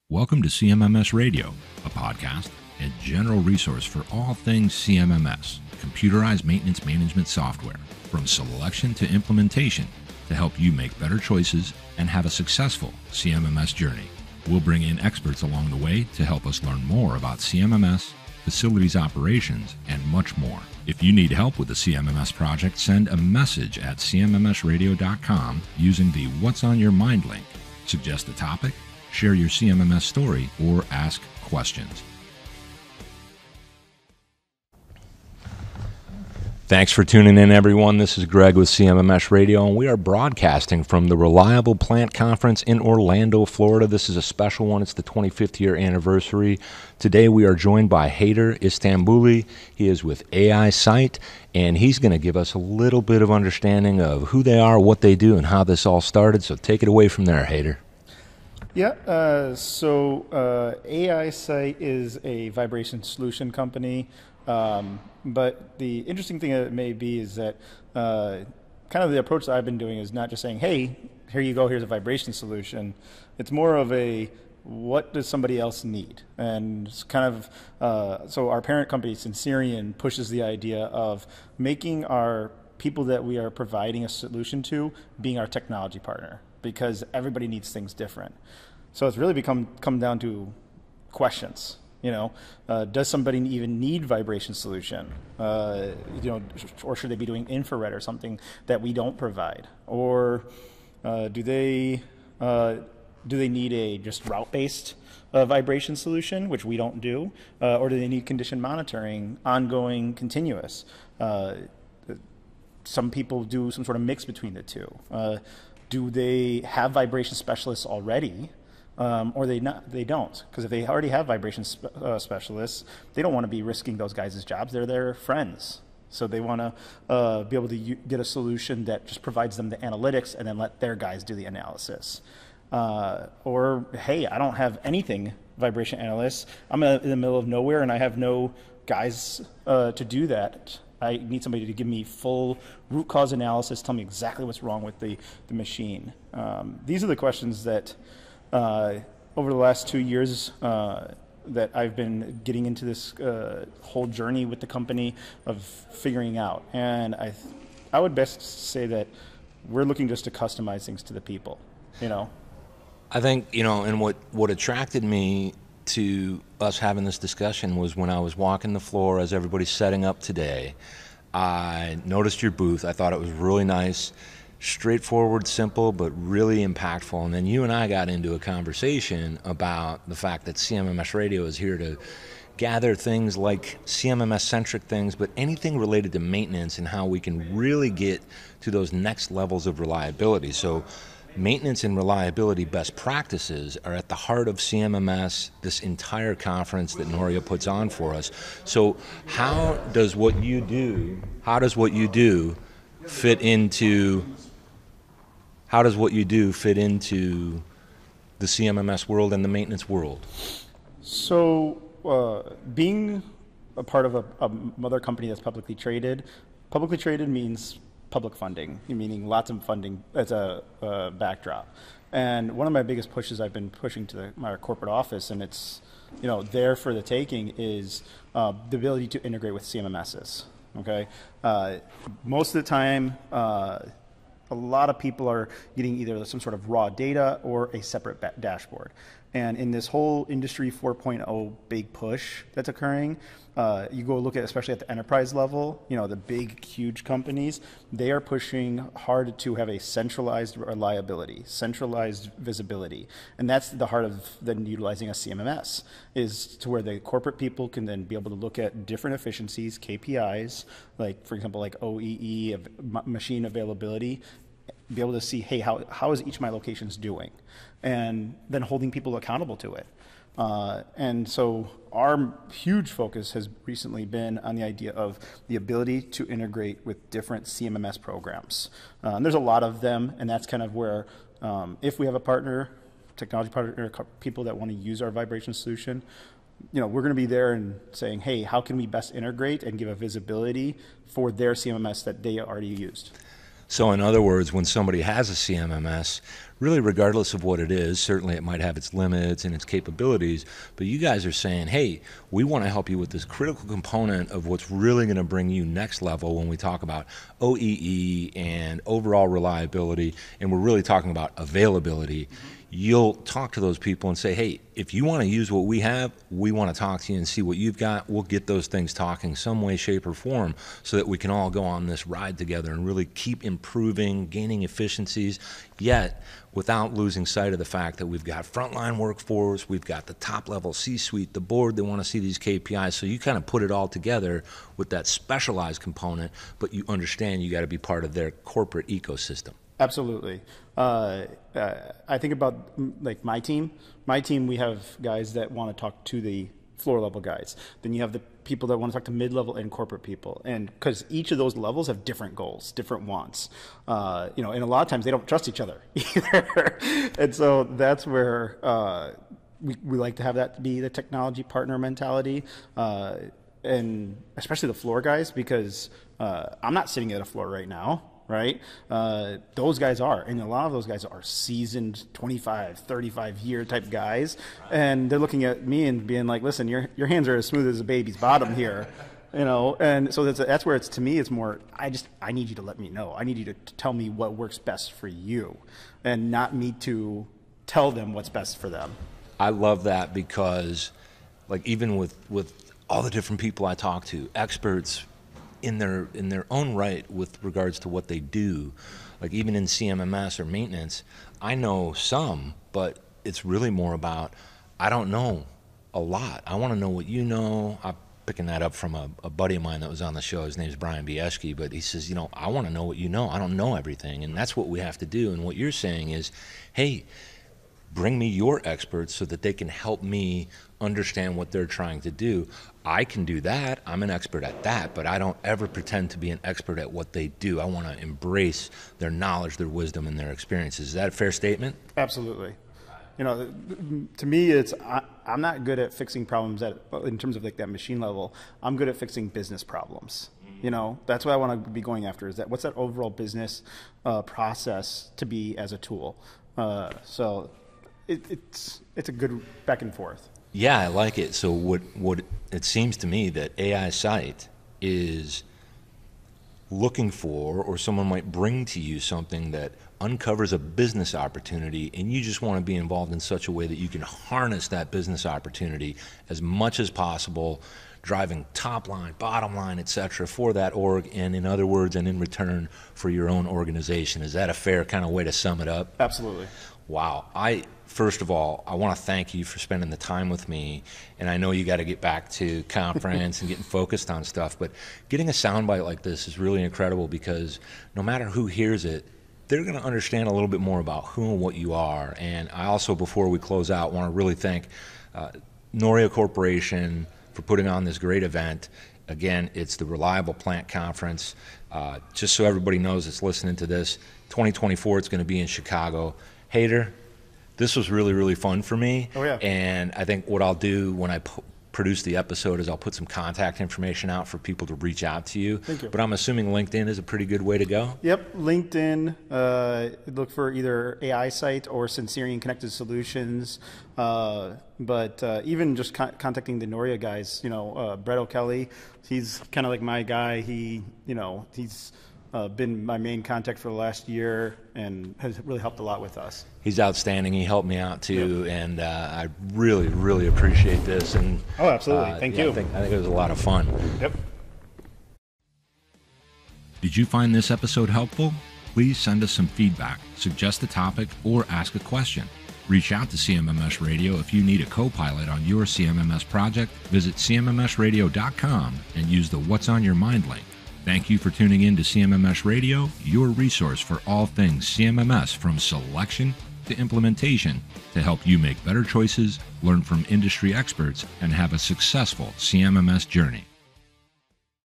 Welcome to CMMS Radio, a podcast and general resource for all things CMMS, computerized maintenance management software, from selection to implementation to help you make better choices and have a successful CMMS journey. We'll bring in experts along the way to help us learn more about CMMS, facilities operations, and much more. If you need help with the CMMS project, send a message at CMMSradio.com using the What's on Your Mind link. Suggest a topic, share your CMMS story, or ask questions. Thanks for tuning in, everyone. This is Greg with CMMS Radio, and we are broadcasting from the Reliable Plant Conference in Orlando, Florida. This is a special one. It's the 25th year anniversary. Today we are joined by Haider Istanbuli. He is with AIsight, and he's going to give us a little bit of understanding of who they are, what they do, and how this all started. So take it away from there, Haider. Yeah, AIsight is a vibration solution company, but the interesting thing it may be is that kind of the approach that I've been doing is not just saying, hey, here you go, here's a vibration solution. It's more of a, what does somebody else need? And it's kind of, so our parent company, Sensorion, pushes the idea of making our people that we are providing a solution to being our technology partner, because everybody needs things different. So it's really come down to questions. You know, does somebody even need vibration solution? Or should they be doing infrared or something that we don't provide? Or do they need a just route-based vibration solution, which we don't do? Or do they need condition monitoring, ongoing, continuous? Some people do some sort of mix between the two. Do they have vibration specialists already, or they don't? Because if they already have vibration specialists, they don't want to be risking those guys' jobs. They're their friends. So they want to be able to get a solution that just provides them the analytics and then let their guys do the analysis. Or, hey, I don't have anything vibration analysts. I'm in the middle of nowhere and I have no guys to do that. I need somebody to give me full root cause analysis, tell me exactly what's wrong with the machine. These are the questions that over the last 2 years that I've been getting into this whole journey with the company of figuring out. And I would best say that we're looking just to customize things to the people, you know. I think, and what attracted me to us having this discussion was when I was walking the floor as everybody's setting up today. I noticed your booth. I thought it was really nice, straightforward, simple, but really impactful. And then you and I got into a conversation about the fact that CMMS Radio is here to gather things like CMMS-centric things, but anything related to maintenance and how we can really get to those next levels of reliability. So maintenance and reliability best practices are at the heart of CMMS, this entire conference that Noria puts on for us. So how does what you do fit into the CMMS world and the maintenance world? So being a part of a mother company that's publicly traded means public funding, meaning lots of funding as a backdrop. And one of my biggest pushes I've been pushing to my corporate office, and it's there for the taking, is the ability to integrate with CMMSs. Okay, most of the time, a lot of people are getting either some sort of raw data or a separate dashboard. And in this whole Industry 4.0 big push that's occurring, you go look at, especially at the enterprise level, the big, huge companies, they are pushing hard to have a centralized reliability, centralized visibility. And that's the heart of then utilizing a CMMS, is to where the corporate people can then be able to look at different efficiencies, KPIs, like, for example, like OEE, machine availability, be able to see, hey, how is each of my locations doing? And then holding people accountable to it. And so our huge focus has recently been on the idea of the ability to integrate with different CMMS programs. And there's a lot of them, and that's kind of where, if we have a partner, technology partner, people that want to use our vibration solution, we're going to be there and saying, hey, how can we best integrate and give a visibility for their CMMS that they already used? So in other words, when somebody has a CMMS, really regardless of what it is, certainly it might have its limits and its capabilities, but you guys are saying, hey, we want to help you with this critical component of what's really going to bring you next level when we talk about OEE and overall reliability, and we're really talking about availability. You'll talk to those people and say, hey, if you want to use what we have, we want to talk to you and see what you've got. We'll get those things talking some way, shape, or form so that we can all go on this ride together and really keep improving, gaining efficiencies, yet without losing sight of the fact that we've got frontline workforce, we've got the top-level C-suite, the board, they want to see these KPIs. So you kind of put it all together with that specialized component, but you understand you got to be part of their corporate ecosystem. Absolutely. I think about like my team. My team, we have guys that want to talk to the floor level guys. Then you have the people that want to talk to mid-level and corporate people. And because each of those levels have different goals, different wants. And a lot of times they don't trust each other either. And so that's where we like to have that be the technology partner mentality. And especially the floor guys, because I'm not sitting at a floor right now. Right? Those guys are, and a lot of those guys are seasoned 25, 35-year type guys, and they're looking at me and being like, listen, your hands are as smooth as a baby's bottom here, and so that's where it's, to me, it's more, I need you to let me know. I need you to tell me what works best for you, and not me to tell them what's best for them. I love that because, like, even with all the different people I talk to, experts, in their own right with regards to what they do, like even in CMMS or maintenance, I know some, but it's really more about, I don't know a lot. I want to know what you know. I'm picking that up from a buddy of mine that was on the show. His name's Brian Bieschke, but he says, I want to know what you know. I don't know everything, and that's what we have to do. And what you're saying is, hey, bring me your experts so that they can help me understand what they're trying to do. I can do that. I'm an expert at that, but I don't ever pretend to be an expert at what they do. I want to embrace their knowledge, their wisdom, and their experiences. Is that a fair statement? Absolutely. To me, it's I'm not good at fixing problems in terms of like that machine level. I'm good at fixing business problems. That's what I want to be going after, is that what's that overall business process to be as a tool. So it's a good back and forth. Yeah, I like it. So what it seems to me that AIsight is looking for, or someone might bring to you something that uncovers a business opportunity, and you just want to be involved in such a way that you can harness that business opportunity as much as possible, driving top line, bottom line, etc. for that org, and in other words, and in return for your own organization. Is that a fair kind of way to sum it up? Absolutely. Wow. First of all, I want to thank you for spending the time with me, and I know you got to get back to conference and getting focused on stuff, but getting a soundbite like this is really incredible, because no matter who hears it, they're going to understand a little bit more about who and what you are. And I also, before we close out, want to really thank Noria Corporation for putting on this great event. Again, it's the Reliable Plant Conference. Just so everybody knows that's listening to this, 2024, it's going to be in Chicago. Haider, this was really, really fun for me. Oh, yeah. And I think what I'll do when I produce the episode is I'll put some contact information out for people to reach out to you. Thank you. But I'm assuming LinkedIn is a pretty good way to go? Yep, LinkedIn. Look for either AIsight or Sensorion Connected Solutions. But even just contacting the Noria guys, Brett O'Kelly, he's kind of like my guy. He's been my main contact for the last year and has really helped a lot with us. He's outstanding. He helped me out too, yep. And I really, really appreciate this. And oh, absolutely. Thank you. I think it was a lot of fun. Yep. Did you find this episode helpful? Please send us some feedback, suggest a topic, or ask a question. Reach out to CMMS Radio if you need a co-pilot on your CMMS project. Visit CMMSradio.com and use the What's on Your Mind link. Thank you for tuning in to CMMS Radio, your resource for all things CMMS, from selection to implementation, to help you make better choices, learn from industry experts, and have a successful CMMS journey.